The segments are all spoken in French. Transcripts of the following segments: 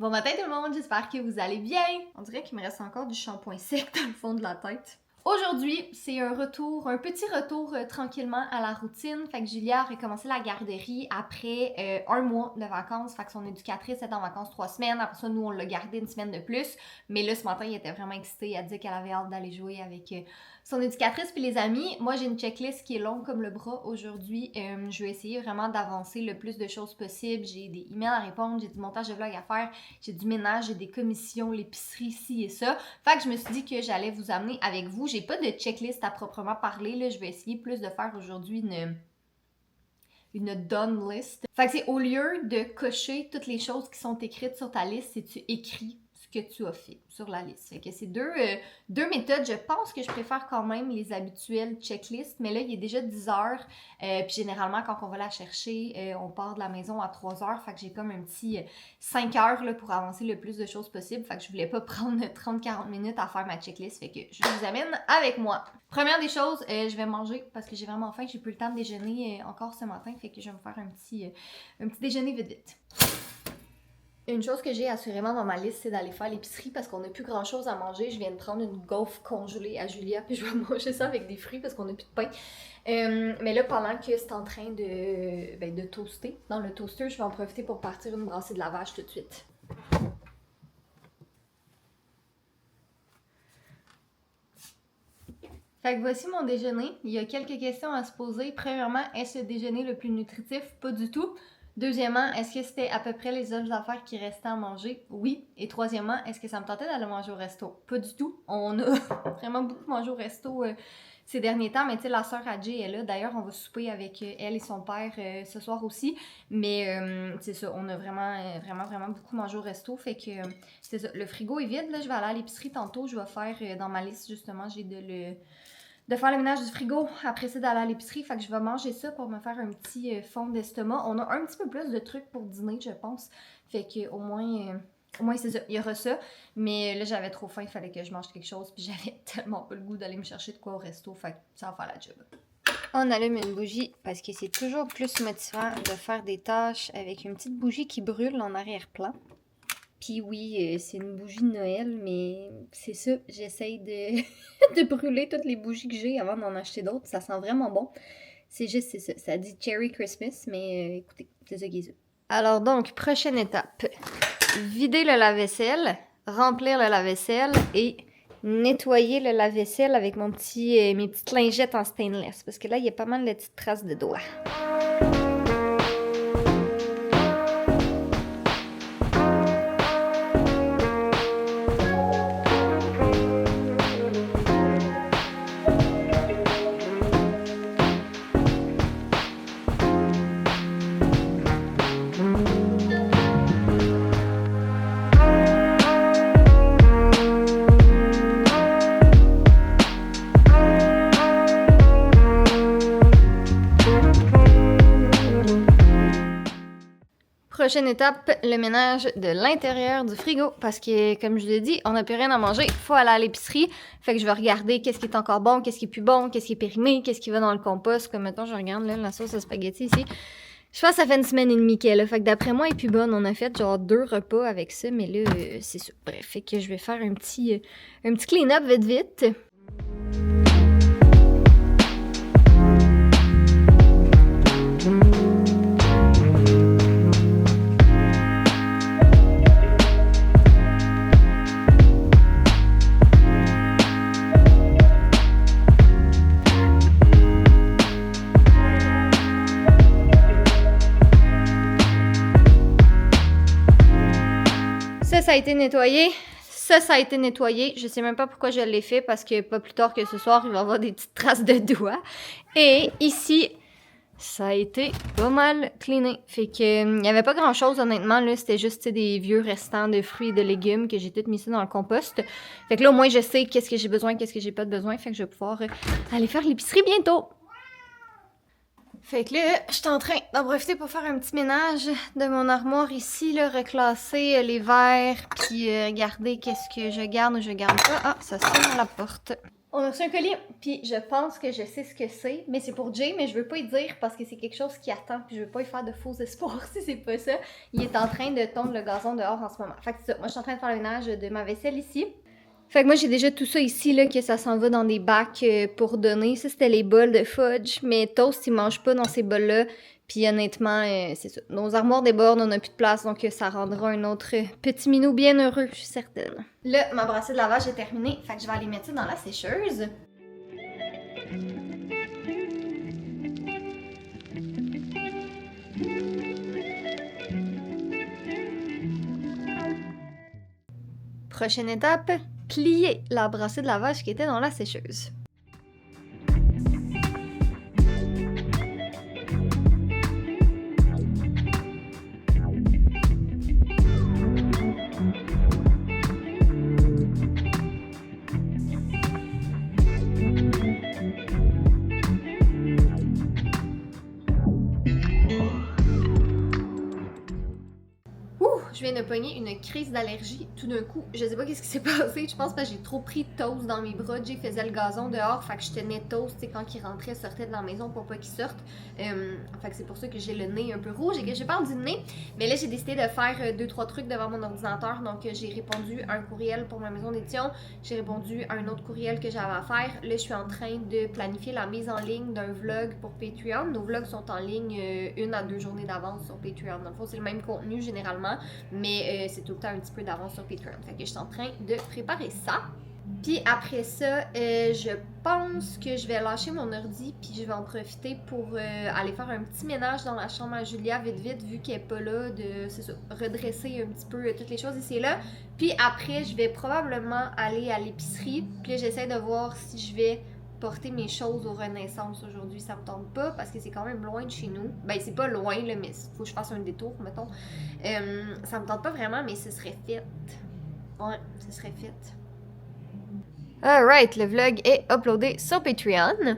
Bon matin tout le monde, j'espère que vous allez bien. On dirait qu'il me reste encore du shampoing sec dans le fond de la tête. Aujourd'hui, c'est un petit retour tranquillement à la routine. Fait que Julia a recommencé la garderie après un mois de vacances. Fait que son éducatrice était en vacances 3 semaines. Après ça, nous, on l'a gardé une semaine de plus. Mais là, ce matin, elle était vraiment excitée. Elle disait qu'elle avait hâte d'aller jouer avec son éducatrice puis les amis. Moi, j'ai une checklist qui est longue comme le bras aujourd'hui. Je vais essayer vraiment d'avancer le plus de choses possible. J'ai des emails à répondre, j'ai du montage de vlog à faire, j'ai du ménage, j'ai des commissions, l'épicerie, ci et ça. Fait que je me suis dit que j'allais vous amener avec vous. J'ai pas de checklist à proprement parler. Là, je vais essayer plus de faire aujourd'hui une done list. Fait que c'est au lieu de cocher toutes les choses qui sont écrites sur ta liste, c'est tu écris ce que tu as fait sur la liste. Fait que c'est deux méthodes. Je pense que je préfère quand même les habituelles checklists, mais là, il est déjà 10 heures. Puis généralement, quand on va la chercher, on part de la maison à 3 heures. Fait que j'ai comme un petit 5 heures là, pour avancer le plus de choses possible. Fait que je voulais pas prendre 30-40 minutes à faire ma checklist. Fait que je vous amène avec moi. Première des choses, je vais manger parce que j'ai vraiment faim. J'ai plus le temps de déjeuner encore ce matin. Fait que je vais me faire un petit déjeuner vite vite. Une chose que j'ai assurément dans ma liste, c'est d'aller faire l'épicerie parce qu'on n'a plus grand chose à manger. Je viens de prendre une gaufre congelée à Julia, puis je vais manger ça avec des fruits parce qu'on n'a plus de pain. Mais là, pendant que c'est en train de toaster dans le toaster, je vais en profiter pour partir une brassée de lavage tout de suite. Fait que voici mon déjeuner. Il y a quelques questions à se poser. Premièrement, est-ce le déjeuner le plus nutritif? Pas du tout. Deuxièmement, est-ce que c'était à peu près les autres affaires qui restaient à manger? Oui. Et troisièmement, est-ce que ça me tentait d'aller manger au resto? Pas du tout. On a vraiment beaucoup mangé au resto ces derniers temps, mais tu sais, la sœur Adjé est là. D'ailleurs, on va souper avec elle et son père ce soir aussi. Mais c'est ça, on a vraiment beaucoup mangé au resto. Fait que c'est ça. Le frigo est vide. Là, je vais aller à l'épicerie tantôt. Je vais faire dans ma liste, justement, j'ai de faire le ménage du frigo, après ça d'aller à l'épicerie. Fait que je vais manger ça pour me faire un petit fond d'estomac. On a un petit peu plus de trucs pour dîner, je pense. Fait que au moins c'est ça, il y aura ça. Mais là, j'avais trop faim, il fallait que je mange quelque chose. Puis j'avais tellement pas le goût d'aller me chercher de quoi au resto. Fait que ça va faire la job. On allume une bougie parce que c'est toujours plus motivant de faire des tâches avec une petite bougie qui brûle en arrière-plan. Puis oui, c'est une bougie de Noël, mais c'est ça, j'essaye de brûler toutes les bougies que j'ai avant d'en acheter d'autres. Ça sent vraiment bon. C'est juste, c'est ça. Ça dit Cherry Christmas, mais écoutez, c'est ça qui est ça. Alors donc, prochaine étape. Vider le lave-vaisselle, remplir le lave-vaisselle et nettoyer le lave-vaisselle avec mes petites lingettes en stainless. Parce que là, il y a pas mal de petites traces de doigts. Prochaine étape, le ménage de l'intérieur du frigo. Parce que, comme je l'ai dit, on n'a plus rien à manger. Il faut aller à l'épicerie. Fait que je vais regarder qu'est-ce qui est encore bon, qu'est-ce qui est plus bon, qu'est-ce qui est périmé, qu'est-ce qui va dans le compost. Comme maintenant, je regarde là, la sauce à spaghetti ici. Je pense que ça fait une semaine et demie qu'elle est là. Fait que d'après moi, elle est plus bonne. On a fait genre 2 repas avec ça. Mais là, c'est ça. Bref, fait que je vais faire un petit clean-up vite. Ça a été nettoyé. Ça a été nettoyé. Je sais même pas pourquoi je l'ai fait parce que pas plus tard que ce soir, il va y avoir des petites traces de doigts. Et ici, ça a été pas mal cleané. Fait que il y avait pas grand chose honnêtement là, c'était juste des vieux restants de fruits et de légumes que j'ai tout mis ça dans le compost. Fait que là au moins je sais qu'est-ce que j'ai besoin, qu'est-ce que j'ai pas de besoin, fait que je vais pouvoir aller faire l'épicerie bientôt. Fait que là, je suis en train d'en profiter pour faire un petit ménage de mon armoire ici, là, reclasser les verres, puis regarder qu'est-ce que je garde ou je garde pas. Ah, ça sonne à la porte. On a reçu un colis, puis je pense que je sais ce que c'est, mais c'est pour Jay, mais je veux pas y dire parce que c'est quelque chose qui attend, puis je veux pas y faire de faux espoirs si c'est pas ça. Il est en train de tondre le gazon dehors en ce moment. Fait que c'est ça, moi je suis en train de faire le ménage de ma vaisselle ici. Fait que moi j'ai déjà tout ça ici, là, que ça s'en va dans des bacs pour donner. Ça c'était les bols de fudge, mais Toast il mange pas dans ces bols-là. Puis honnêtement, c'est ça. Nos armoires débordent, on n'a plus de place, donc ça rendra un autre petit minou bien heureux, je suis certaine. Là, ma brassée de lavage est terminée, fait que je vais aller mettre ça dans la sécheuse. Prochaine étape, plier la brassée de lavage qui était dans la sécheuse. Je viens de pogner une crise d'allergie tout d'un coup. Je sais pas qu'est-ce qui s'est passé. Je pense que j'ai trop pris de Toast dans mes bras. Jay faisait le gazon dehors. Fait que je tenais Toast, tu sais, quand il rentrait, sortait de la maison pour pas qu'il sorte. Fait que c'est pour ça que j'ai le nez un peu rouge et que je parle du nez. Mais là, j'ai décidé de faire 2-3 trucs devant mon ordinateur. Donc, j'ai répondu à un courriel pour ma maison d'édition. J'ai répondu à un autre courriel que j'avais à faire. Là, je suis en train de planifier la mise en ligne d'un vlog pour Patreon. Nos vlogs sont en ligne 1 à 2 journées d'avance sur Patreon. Dans le fond, c'est le même contenu généralement. Mais c'est tout le temps un petit peu d'avance sur Patreon. Fait que je suis en train de préparer ça. Puis après ça, je pense que je vais lâcher mon ordi puis je vais en profiter pour aller faire un petit ménage dans la chambre à Julia vite vu qu'elle est pas là, de redresser un petit peu toutes les choses ici et là. Puis après, je vais probablement aller à l'épicerie. Puis là, j'essaie de voir si je vais porter mes choses au Renaissance aujourd'hui. Ça me tente pas parce que c'est quand même loin de chez nous. Ben, c'est pas loin, là, mais faut que je fasse un détour, mettons. Ça me tente pas vraiment, mais ce serait fit. Ouais, ce serait fit. Alright, le vlog est uploadé sur Patreon.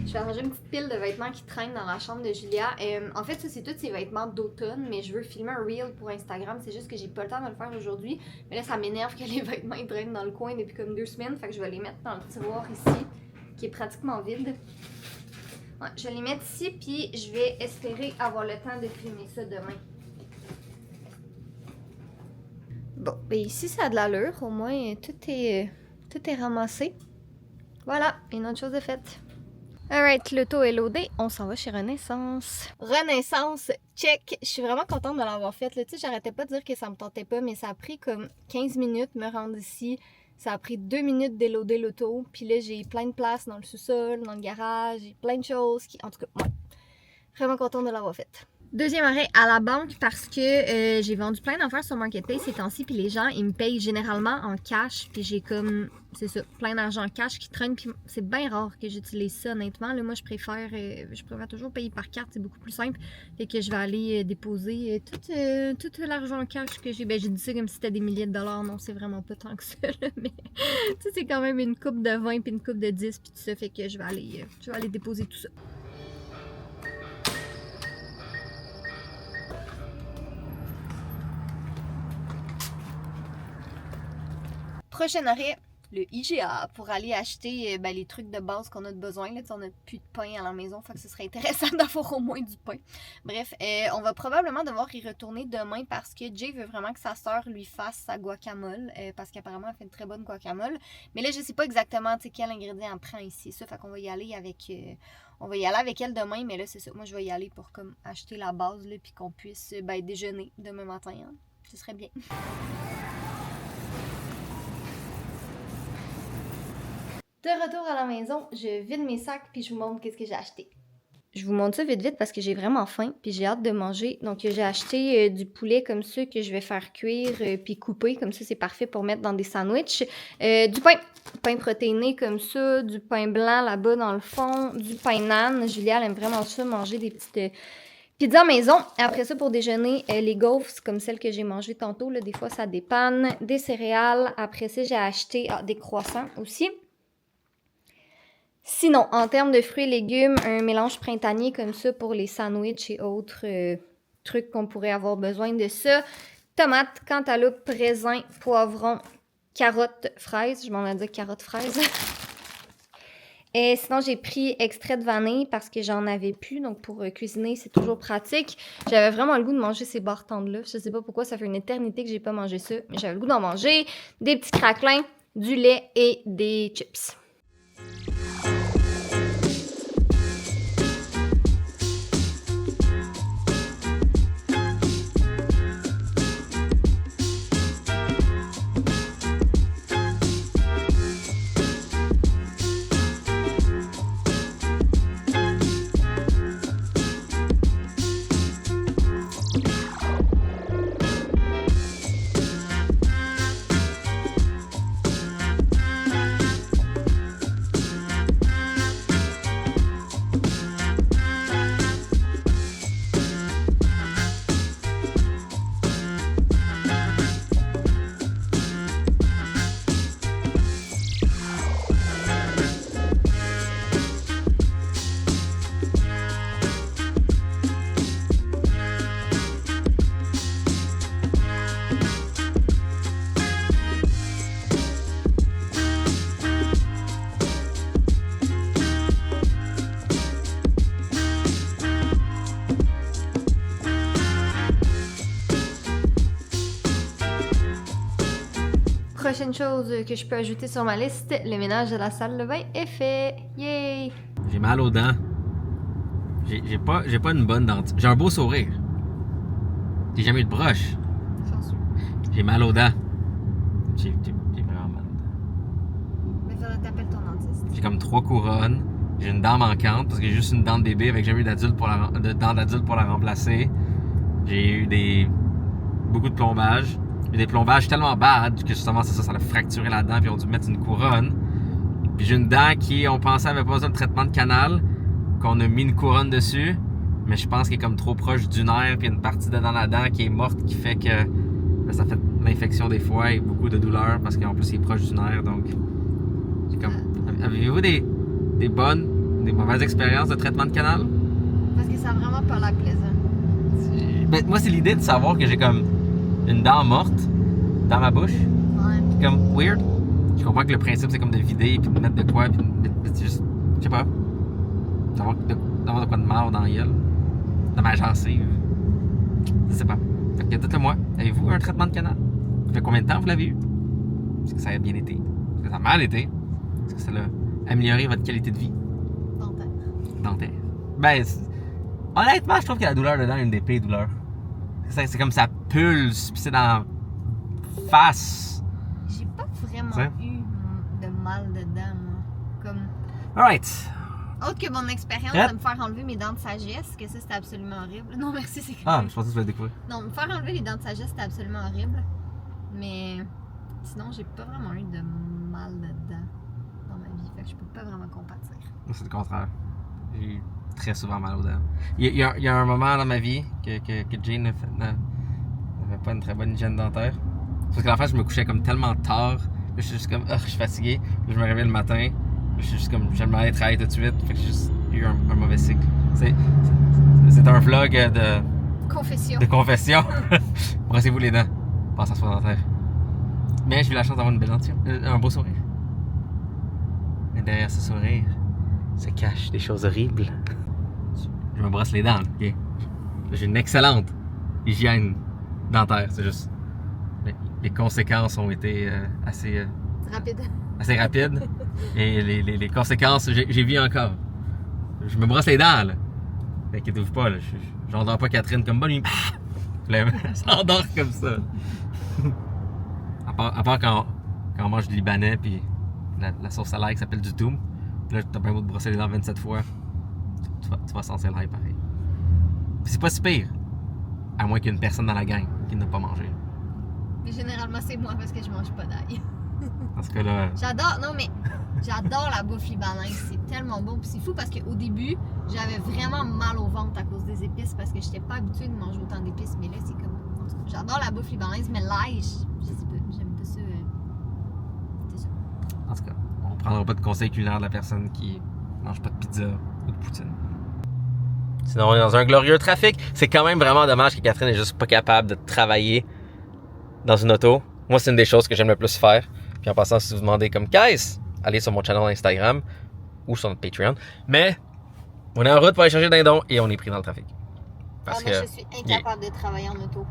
J'ai arrangé une petite pile de vêtements qui traînent dans la chambre de Julia. En fait, ça, c'est tous ses vêtements d'automne, mais je veux filmer un reel pour Instagram. C'est juste que j'ai pas le temps de le faire aujourd'hui. Mais là, ça m'énerve que les vêtements ils traînent dans le coin depuis comme 2 semaines. Fait que je vais les mettre dans le tiroir ici, qui est pratiquement vide. Ouais, je vais les mettre ici, puis je vais espérer avoir le temps de filmer ça demain. Bon, ben ici, ça a de l'allure. Au moins, tout est ramassé. Voilà, une autre chose est faite. Alright, l'auto est loadé, on s'en va chez Renaissance. Renaissance, check! Je suis vraiment contente de l'avoir faite. Tu sais, j'arrêtais pas de dire que ça me tentait pas, mais ça a pris comme 15 minutes me rendre ici. Ça a pris 2 minutes déloader l'auto. Puis là, j'ai plein de place dans le sous-sol, dans le garage, j'ai plein de choses qui... En tout cas, ouais, vraiment contente de l'avoir faite. Deuxième arrêt à la banque parce que j'ai vendu plein d'affaires sur Marketplace ces temps-ci, puis les gens, ils me payent généralement en cash, puis j'ai comme, c'est ça, plein d'argent en cash qui traîne, puis c'est bien rare que j'utilise ça, honnêtement. Là, moi, je préfère toujours payer par carte, c'est beaucoup plus simple, fait que je vais aller déposer tout l'argent en cash que j'ai. Ben, j'ai dit ça comme si c'était des milliers de dollars, non, c'est vraiment pas tant que ça, là, mais tu sais, c'est quand même une coupe de 20 puis une coupe de 10, puis tout ça, fait que je vais aller déposer tout ça. Prochain arrêt, le IGA pour aller acheter les trucs de base qu'on a de besoin. Là, on n'a plus de pain à la maison, fait que ce serait intéressant d'avoir au moins du pain. Bref, on va probablement devoir y retourner demain parce que Jay veut vraiment que sa sœur lui fasse sa guacamole parce qu'apparemment elle fait une très bonne guacamole. Mais là, je sais pas exactement quel ingrédient elle prend ici. Ça, fait qu'on va y aller avec... on va y aller avec elle demain, mais là, c'est ça. Moi, je vais y aller pour comme acheter la base, là, puis qu'on puisse déjeuner demain matin. Hein. Ce serait bien. De retour à la maison, je vide mes sacs puis je vous montre qu'est-ce que j'ai acheté. Je vous montre ça vite parce que j'ai vraiment faim puis j'ai hâte de manger. Donc j'ai acheté du poulet comme ça que je vais faire cuire puis couper. Comme ça, c'est parfait pour mettre dans des sandwichs. Du pain protéiné comme ça, du pain blanc là-bas dans le fond, du pain nan. Julia, elle aime vraiment ça, manger des petites Pizza maison. Après ça, pour déjeuner, les gaufres, comme celles que j'ai mangées tantôt. Là, des fois, ça dépanne. Des céréales. Après ça, j'ai acheté des croissants aussi. Sinon, en termes de fruits et légumes, un mélange printanier comme ça pour les sandwichs et autres trucs qu'on pourrait avoir besoin de ça. Tomates, cantaloupe, raisin, poivron, carottes, fraises. Je m'en ai dit carottes, fraises. Et sinon, j'ai pris extrait de vanille parce que j'en avais plus. Donc, pour cuisiner, c'est toujours pratique. J'avais vraiment le goût de manger ces bartendes-là. Je sais pas pourquoi, ça fait une éternité que j'ai pas mangé ça. Mais j'avais le goût d'en manger. Des petits craquelins, du lait et des chips. Prochaine chose que je peux ajouter sur ma liste, le ménage de la salle de bain est fait. Yay! J'ai mal aux dents. J'ai pas une bonne dentiste. J'ai un beau sourire. J'ai jamais eu de broche. Chanceux. J'ai mal aux dents. J'ai vraiment mal aux dents. Mais faudrait t'appeler ton dentiste. J'ai comme 3 couronnes. J'ai une dent manquante parce que j'ai juste une dent de bébé avec jamais eu de dent d'adulte pour la remplacer. J'ai eu beaucoup de plombages. J'ai des plombages tellement bad que justement ça a fracturé la dent puis ils ont dû mettre une couronne. Puis j'ai une dent qui, on pensait avait pas besoin de traitement de canal, qu'on a mis une couronne dessus, mais je pense qu'elle est comme trop proche du nerf, puis il y a une partie dans la dent qui est morte qui fait que ça fait l'infection des fois et beaucoup de douleur parce qu'en plus il est proche du nerf, donc j'ai comme... Avez-vous des bonnes, des mauvaises expériences de traitement de canal? Parce que ça a vraiment pas l'air plaisant. Ben, moi c'est l'idée de savoir que j'ai comme une dent morte dans ma bouche. Ouais. C'est comme weird. Je comprends que le principe c'est comme de vider puis de mettre de quoi puis de juste, je sais pas, d'avoir de quoi de mort dans la gueule, dans ma gencive. Je sais pas. Fait que dites-le moi, avez-vous un traitement de canal? Ça fait combien de temps vous l'avez eu? Est-ce que ça a bien été? Est-ce que ça a mal été? Est-ce que ça a amélioré votre qualité de vie? Dentaire. Ben, honnêtement, je trouve que la douleur dedans est une des pires douleurs. C'est comme ça pulse, pis c'est dans la face. J'ai pas vraiment T'sais? eu de mal dedans, moi. Comme... Alright. Autre que mon expérience Yep. de me faire enlever mes dents de sagesse, que ça c'était absolument horrible. Non, merci, c'est Ah, correct. je pensais que tu l'as découvert. Non, me faire enlever les dents de sagesse c'était absolument horrible. Mais sinon, j'ai pas vraiment eu de mal dedans dans ma vie. Fait que je peux pas vraiment compatir. Moi, c'est le contraire. J'ai eu très souvent mal aux dents. Il y a un moment dans ma vie que Jane n'avait pas une très bonne hygiène dentaire. Parce que la fois, je me couchais comme tellement tard. Je suis juste comme, je suis fatigué. Puis je me réveille le matin. Je suis juste comme, j'aimerais aller travailler tout de suite. Fait que j'ai juste eu un mauvais cycle. C'est un vlog Confession. de confession. Brossez-vous les dents. Passez à soin dentaire. Mais j'ai eu la chance d'avoir une belle dentition. Un beau sourire. Mais derrière ce sourire se cachent des choses horribles. Je me brosse les dents, ok? J'ai une excellente hygiène dentaire. C'est juste. Les conséquences ont été assez rapides. Et les conséquences, j'ai vu encore. Je me brosse les dents, là. Inquiétez-vous pas, là. J'endors pas Catherine comme bonne nuit. Elle s'endort comme ça. À part quand on mange du libanais, puis la sauce à l'ail qui s'appelle du toum. Là, t'as bien beau de brosser les dents 27 fois. Tu vas sentir l'ail pareil. Puis c'est pas si pire. À moins qu'il y ait une personne dans la gang qui n'a pas mangé. Mais généralement, c'est moi parce que je mange pas d'ail. Dans ce cas-là. J'adore, non mais j'adore la bouffe libanaise, c'est tellement bon. Puis c'est fou parce qu'au début, j'avais vraiment mal au ventre à cause des épices parce que j'étais pas habituée de manger autant d'épices. Mais là, c'est comme. En tout cas, j'adore la bouffe libanaise, mais l'ail, je sais pas, j'aime pas ça. C'est ça. En tout cas, on prendra pas de conseils culinaires de la personne qui mange pas de pizza ou de poutine. Sinon, on est dans un glorieux trafic. C'est quand même vraiment dommage que Catherine est juste pas capable de travailler dans une auto. Moi, c'est une des choses que j'aime le plus faire. Puis en passant, si vous demandez comme qu'est-ce, allez sur mon channel Instagram ou sur notre Patreon. Mais on est en route pour aller chercher dindon et on est pris dans le trafic. Parce moi, que je suis incapable de travailler en auto.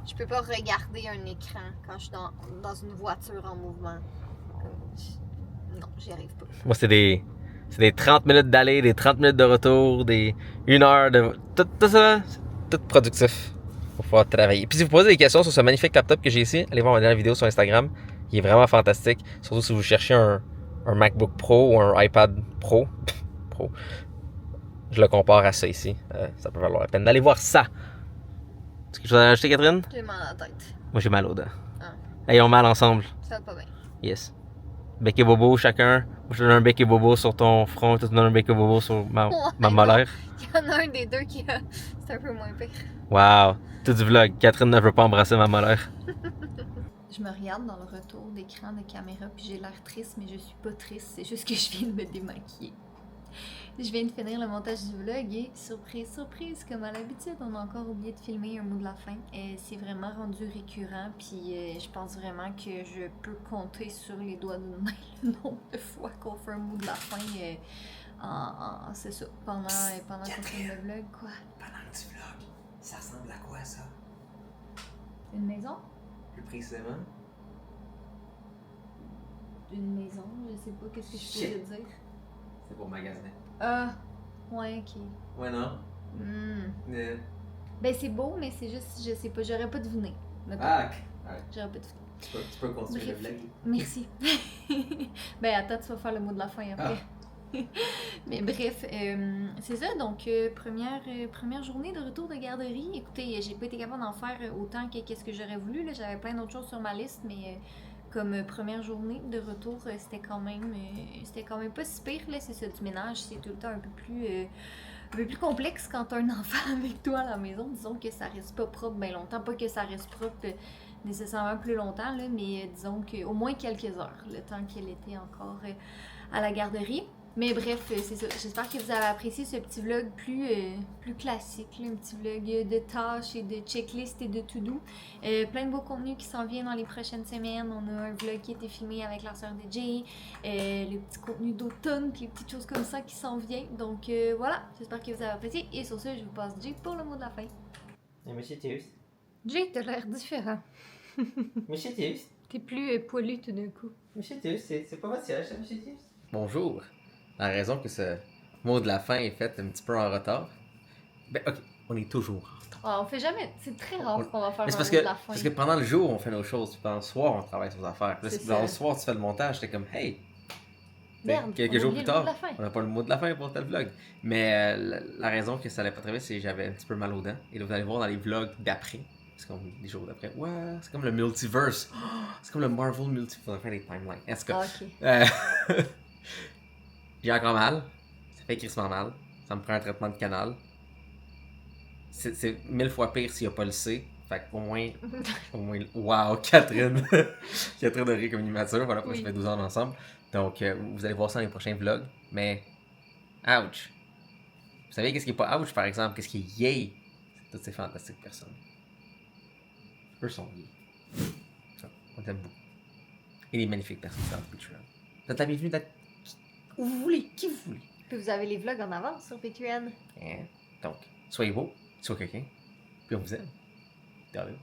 Je peux pas regarder un écran quand je suis dans une voiture en mouvement. Non, j'y arrive pas. moi, c'est des 30 minutes d'aller, des 30 minutes de retour, des 1 heure de... Tout ça, c'est tout productif pour pouvoir travailler. Puis si vous posez des questions sur ce magnifique laptop que j'ai ici, allez voir ma dernière vidéo sur Instagram. Il est vraiment fantastique. Surtout si vous cherchez un MacBook Pro ou un iPad Pro. Pro. Je le compare à ça ici. Ça peut valoir la peine d'aller voir ça. Est-ce que je dois ajouter, Catherine? J'ai mal à la tête. Moi, j'ai mal aux dents. Ah. Ayons mal ensemble. Ça va pas bien. Yes. Bec et bobo chacun. Moi, je te donne un bec et bobo sur ton front. Toi, tu donnes un bec et bobo sur ma molaire. Il y en a un des deux qui a... C'est un peu moins pire. Wow. Tout du vlog. Catherine ne veut pas embrasser ma molaire. Je me regarde dans le retour d'écran de caméra puis j'ai l'air triste, mais je suis pas triste. C'est juste que je viens de me démaquiller. Je viens de finir le montage du vlog et surprise, surprise, comme à l'habitude, on a encore oublié de filmer un mot de la fin. C'est vraiment rendu récurrent, puis je pense vraiment que je peux compter sur les doigts d'une main le nombre de fois qu'on fait un mot de la fin. C'est ça, pendant qu'on filme le vlog, quoi. Pendant que tu vlogs, ça ressemble à quoi ça? Une maison? Plus précisément? Une maison, je sais pas, qu'est-ce que je pourrais dire? C'est pour magasiner. Ah, ouais, ok. Ouais, non? Ben c'est beau, mais c'est juste, je sais pas, j'aurais pas deviné. Ah, J'aurais pas deviné. tu peux continuer Bref. le vlog. Merci. Ben attends, tu vas faire le mot de la fin après. Mais bref, c'est ça, donc première journée de retour de garderie. Écoutez, j'ai pas été capable d'en faire autant que qu'est-ce que j'aurais voulu. Là. J'avais plein d'autres choses sur ma liste, mais comme première journée de retour, c'était quand même pas si pire. Là. C'est ça, du ménage, c'est tout le temps un peu plus complexe quand t'as un enfant avec toi à la maison. Disons que ça reste pas propre bien longtemps. Pas que ça reste propre nécessairement plus longtemps, là, mais disons qu'au moins quelques heures, le temps qu'elle était encore à la garderie. Mais bref, c'est ça. J'espère que vous avez apprécié ce petit vlog plus classique, là, un petit vlog de tâches et de checklists et de to-do. Plein de beaux contenus qui s'en viennent dans les prochaines semaines. On a un vlog qui a été filmé avec la sœur de Jay, le petit contenu d'automne, puis les petites choses comme ça qui s'en viennent. Donc voilà, j'espère que vous avez apprécié. Et sur ce, je vous passe Jay pour le mot de la fin. Monsieur Théus. Jay, t'as l'air différent. Monsieur Théus. T'es plus poilu tout d'un coup. Monsieur Théus, c'est pas votre siège, ça, Monsieur Théus? Bonjour. La raison que ce mot de la fin est fait un petit peu en retard. Ben, ok, on est toujours en retard. Ah, on fait jamais. C'est très rare qu'on va faire un Mais c'est mot de la fin. parce que pendant le jour, on fait nos choses, puis pendant le soir, on travaille sur nos affaires. Puis C'est dans ça. le soir, tu fais le montage, t'es comme, hey, Merde, quelques on a jours oublié plus le mot tard, de la fin. on n'a pas le mot de la fin pour tel vlog. Mais la raison que ça allait pas très vite, c'est que j'avais un petit peu mal aux dents. Et là, vous allez voir dans les vlogs d'après. C'est comme les jours d'après. Ouais, c'est comme le multiverse. C'est comme le Marvel multiverse. On va faire des timelines. Est-ce que. Ah, ok. J'ai encore mal. Ça fait crissement mal. Ça me prend un traitement de canal. C'est 1000 fois pire s'il n'y a pas le C. Fait qu'au moins. Wow, Catherine! Catherine de rire comme une immature. Voilà pourquoi ça fait 12 ans ensemble. Donc, vous allez voir ça dans les prochains vlogs. Mais. Ouch! Vous savez qu'est-ce qui est pas ouch par exemple? Qu'est-ce qui est yay? C'est toutes ces fantastiques personnes. Eux sont yay. Ça, on t'aime beaucoup. Et les magnifiques personnes sur Patreon. Vous êtes la bienvenue d'être où vous voulez, qui vous voulez. Puis vous avez les vlogs en avance sur Patreon. Donc, soyez beau, soyez quelqu'un, puis on vous aime. Regardez.